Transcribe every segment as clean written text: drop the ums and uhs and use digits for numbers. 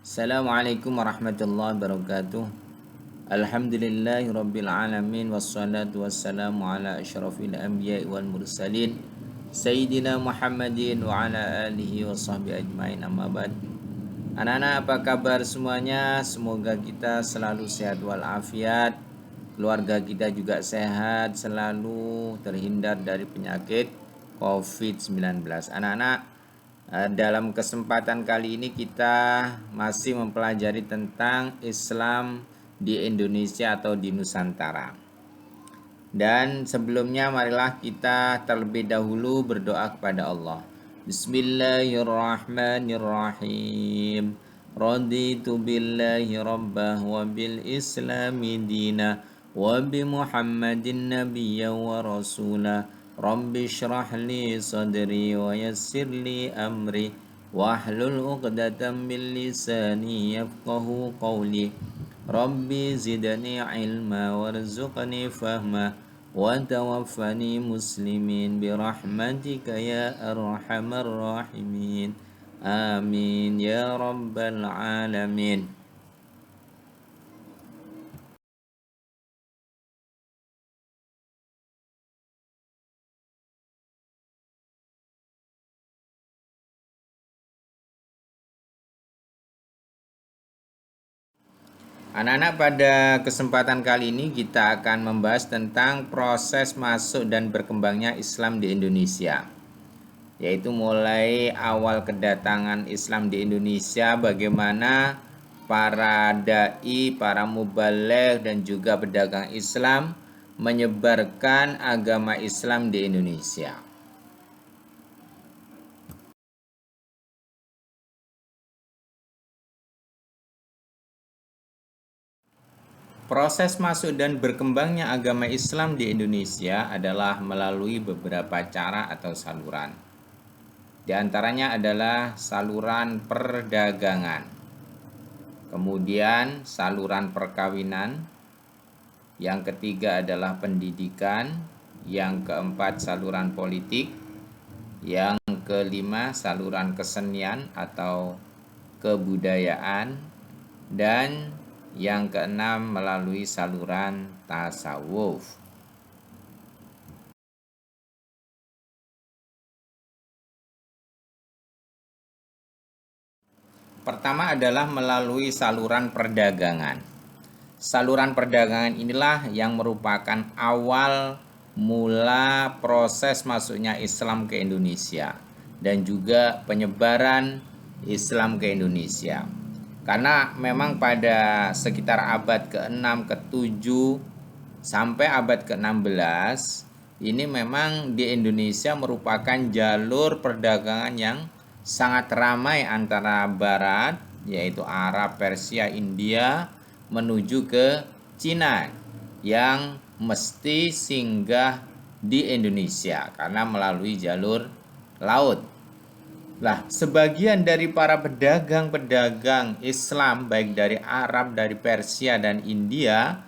Assalamualaikum warahmatullahi wabarakatuh. Alhamdulillahi rabbil alamin wassalatu wassalamu ala asyrafil anbiya'i wal mursalin Sayyidina Muhammadin wa ala alihi wa sahbihi ajmain, amma ba'd. Anak-anak, apa kabar semuanya? Semoga kita selalu sehat walafiat, keluarga kita juga sehat, selalu terhindar dari penyakit COVID-19. Anak-anak, dalam kesempatan kali ini kita masih mempelajari tentang Islam di Indonesia atau di Nusantara. Dan sebelumnya marilah kita terlebih dahulu berdoa kepada Allah. Bismillahirrahmanirrahim. Raditu billahi rabbah wa bil islami dina wa bi Muhammadin nabiyya wa rasula. Rabbi shrah li sadri wa yassir li amri wahlul 'uqdatam min lisani yafqahu qawli. Rabbi zidni ilma warzuqni fahma wa tawaffani muslimin birahmatika ya arhamar rahimin. Amin ya rabbal alamin. Anak-anak, pada kesempatan kali ini kita akan membahas tentang proses masuk dan berkembangnya Islam di Indonesia, yaitu mulai awal kedatangan Islam di Indonesia, bagaimana para dai, para mubaligh dan juga pedagang Islam menyebarkan agama Islam di Indonesia. Proses masuk dan berkembangnya agama Islam di Indonesia adalah melalui beberapa cara atau saluran. Di antaranya adalah saluran perdagangan, kemudian saluran perkawinan, yang ketiga adalah pendidikan, yang keempat saluran politik, yang kelima saluran kesenian atau kebudayaan, dan yang keenam melalui saluran tasawuf. Pertama adalah melalui saluran perdagangan. Saluran perdagangan inilah yang merupakan awal mula proses masuknya Islam ke Indonesia dan juga penyebaran Islam ke Indonesia. Karena memang pada sekitar abad ke-6, ke-7 sampai abad ke-16 ini memang di Indonesia merupakan jalur perdagangan yang sangat ramai antara barat, yaitu Arab, Persia, India, menuju ke Cina yang mesti singgah di Indonesia karena melalui jalur laut. Lah, sebagian dari para pedagang-pedagang Islam baik dari Arab, dari Persia dan India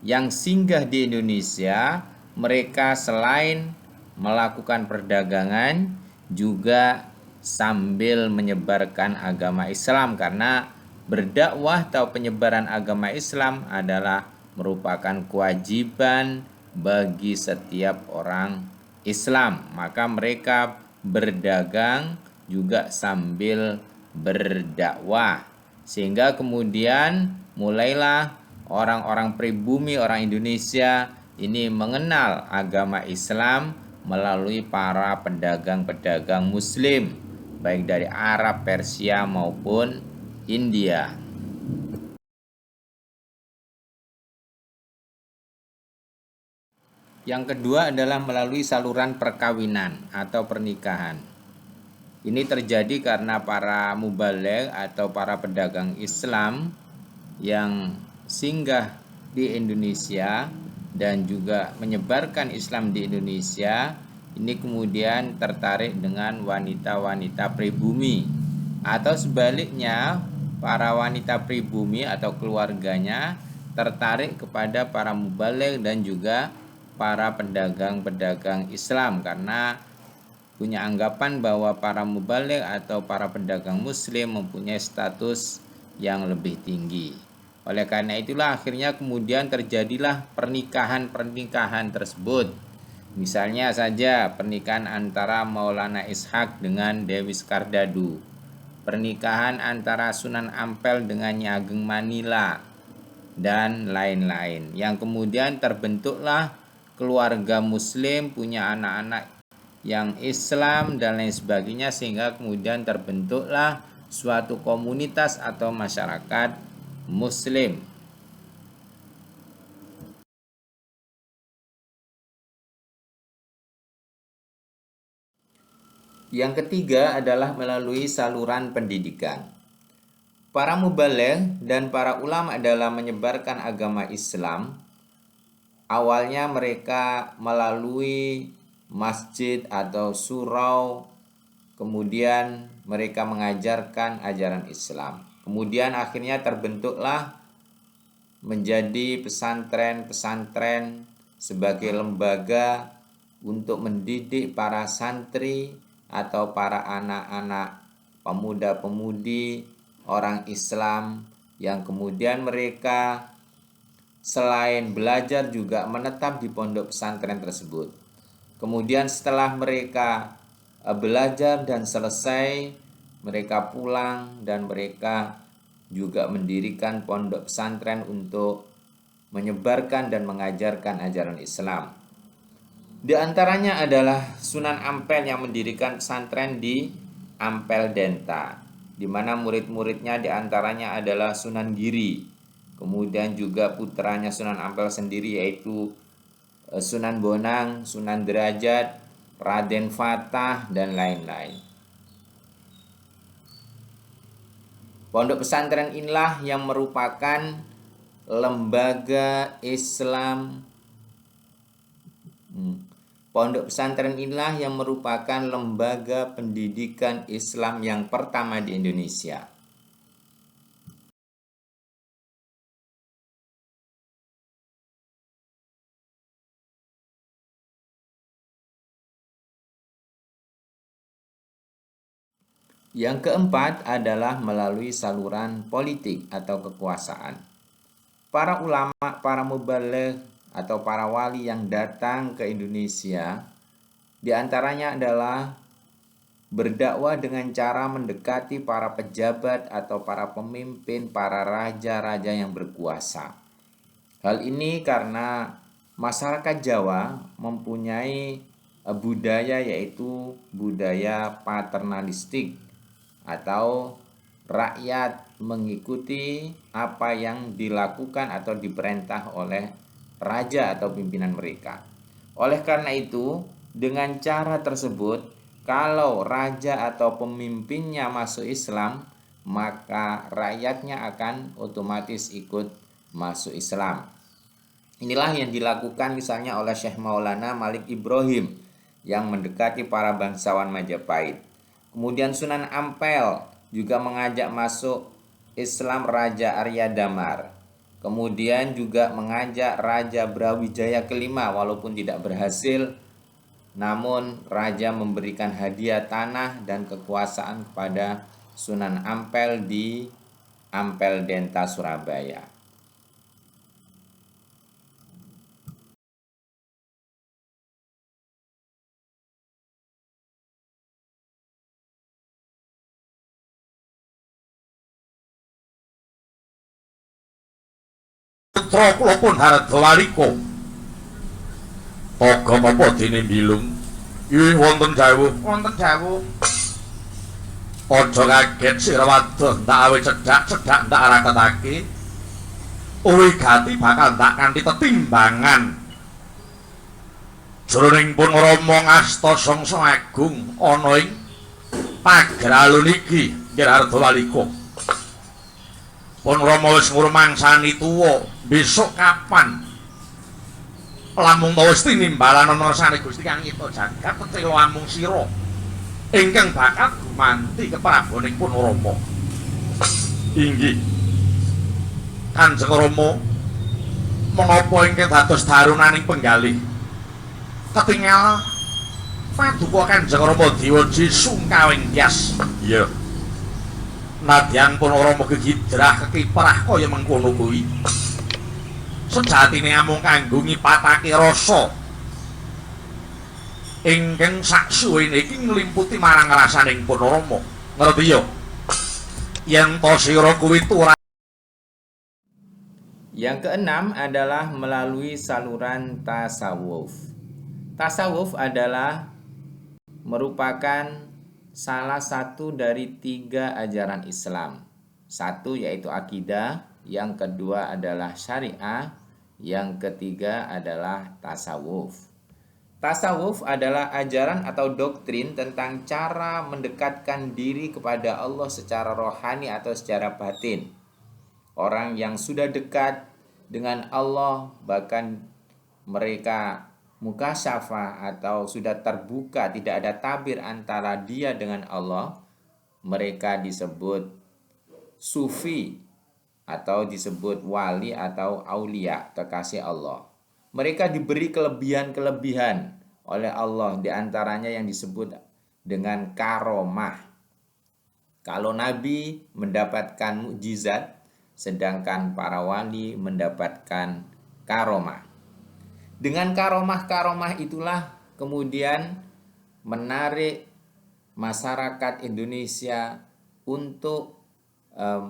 yang singgah di Indonesia, mereka selain melakukan perdagangan juga sambil menyebarkan agama Islam, karena berdakwah atau penyebaran agama Islam adalah merupakan kewajiban bagi setiap orang Islam. Maka mereka berdagang juga sambil berdakwah, sehingga kemudian mulailah orang-orang pribumi, orang Indonesia ini mengenal agama Islam melalui para pedagang-pedagang Muslim baik dari Arab, Persia maupun India. Yang kedua adalah melalui saluran perkawinan atau pernikahan. Ini terjadi karena para mubaligh atau para pedagang Islam yang singgah di Indonesia dan juga menyebarkan Islam di Indonesia ini kemudian tertarik dengan wanita-wanita pribumi, atau sebaliknya para wanita pribumi atau keluarganya tertarik kepada para mubaligh dan juga para pedagang-pedagang Islam, karena punya anggapan bahwa para mubaligh atau para pedagang muslim mempunyai status yang lebih tinggi. Oleh karena itulah akhirnya kemudian terjadilah pernikahan-pernikahan tersebut. Misalnya saja pernikahan antara Maulana Ishak dengan Dewi Skardadu, pernikahan antara Sunan Ampel dengan Nyi Ageng Manila, dan lain-lain. Yang kemudian terbentuklah keluarga muslim, punya anak-anak yang Islam dan lain sebagainya, sehingga kemudian terbentuklah suatu komunitas atau masyarakat muslim. Yang ketiga adalah melalui saluran pendidikan. Para mubaligh dan para ulama dalam menyebarkan agama Islam, awalnya mereka melalui masjid atau surau, kemudian mereka mengajarkan ajaran Islam. Kemudian akhirnya terbentuklah menjadi pesantren-pesantren sebagai lembaga untuk mendidik para santri atau para anak-anak pemuda-pemudi orang Islam, yang kemudian mereka selain belajar juga menetap di pondok pesantren tersebut. Kemudian setelah mereka belajar dan selesai, mereka pulang dan mereka juga mendirikan pondok pesantren untuk menyebarkan dan mengajarkan ajaran Islam. Di antaranya adalah Sunan Ampel yang mendirikan pesantren di Ampel Denta, di mana murid-muridnya di antaranya adalah Sunan Giri. Kemudian juga putranya Sunan Ampel sendiri yaitu Sunan Bonang, Sunan Derajat, Raden Fatah, dan lain-lain. Pondok pesantren inilah yang merupakan lembaga Islam. Pondok pesantren inilah yang merupakan lembaga pendidikan Islam yang pertama di Indonesia. Yang keempat adalah melalui saluran politik atau kekuasaan. Para ulama, para mubaligh atau para wali yang datang ke Indonesia, di antaranya adalah berdakwah dengan cara mendekati para pejabat atau para pemimpin, para raja-raja yang berkuasa. Hal ini karena masyarakat Jawa mempunyai budaya, yaitu budaya paternalistik, atau rakyat mengikuti apa yang dilakukan atau diperintah oleh raja atau pimpinan mereka. Oleh karena itu, dengan cara tersebut, kalau raja atau pemimpinnya masuk Islam, maka rakyatnya akan otomatis ikut masuk Islam. Inilah yang dilakukan misalnya oleh Syekh Maulana Malik Ibrahim yang mendekati para bangsawan Majapahit. Kemudian Sunan Ampel juga mengajak masuk Islam Raja Arya Damar. Kemudian juga mengajak Raja Brawijaya kelima, walaupun tidak berhasil, namun Raja memberikan hadiah tanah dan kekuasaan kepada Sunan Ampel di Ampel Denta, Surabaya. Putra kula pun Hardawalika. Agama apa dene mbilung? Ih wonten dawuh. Wonten dawuh. Aja kaget sira waduh ndak awe cedhak-cedhak ndak raketake. Uwigati bakal ndak kanthi tetimbangan. Jroning pun Rama ngasta sangsa agung ana ing pagralun iki, Nggih Hardawalika. Pun Rama wis ngurmangsani tuwa, besok kapan lamun ta wis tinimbalan ana ngersane Gusti Kang Nyipta jagat tetelo amung sira ingkang bakal gumanti keprabonipun Rama. Inggih Kanjeng Rama, menapa ingkang dados darunaning penggalih ketingal Paduka Kanjeng Rama diwenji sungkawing tias. Iya. Nadyan pun Rama gegidrah kekiprah kaya mengkono kuwi. Sejatine amung kanggo ngipatake rasa ingkang saksuwene iki nglimputi marang rasaning pun Rama. Ngerti ya? Yen to sira kuwi turah. Yang keenam adalah melalui saluran tasawuf. Tasawuf adalah merupakan salah satu dari 3 ajaran Islam. Satu yaitu akidah, yang kedua adalah syariah, yang ketiga adalah tasawuf. Tasawuf adalah ajaran atau doktrin tentang cara mendekatkan diri kepada Allah secara rohani atau secara batin. Orang yang sudah dekat dengan Allah, bahkan mereka mukasyafah atau sudah terbuka, tidak ada tabir antara dia dengan Allah, mereka disebut sufi atau disebut wali atau aulia, kekasih Allah. Mereka diberi kelebihan-kelebihan oleh Allah, diantaranya yang disebut dengan karomah. Kalau Nabi mendapatkan mukjizat, sedangkan para wali mendapatkan karomah. Dengan karomah-karomah itulah kemudian menarik masyarakat Indonesia untuk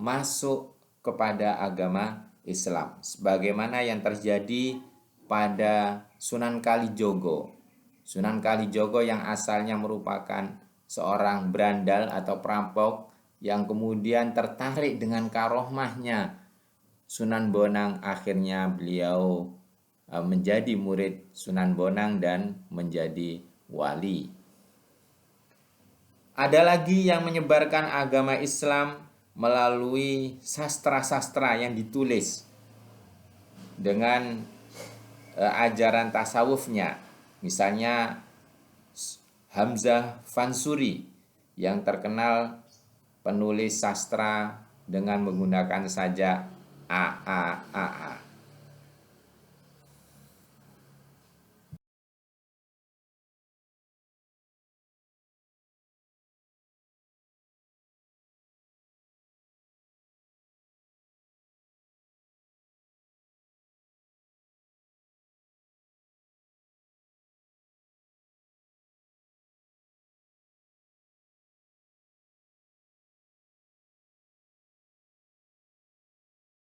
masuk kepada agama Islam, sebagaimana yang terjadi pada Sunan Kalijogo. Sunan Kalijogo yang asalnya merupakan seorang berandal atau perampok yang kemudian tertarik dengan karomahnya Sunan Bonang, akhirnya beliau menjadi murid Sunan Bonang dan menjadi wali. Ada lagi yang menyebarkan agama Islam melalui sastra-sastra yang ditulis dengan ajaran tasawufnya. Misalnya Hamzah Fansuri yang terkenal penulis sastra dengan menggunakan sajak A.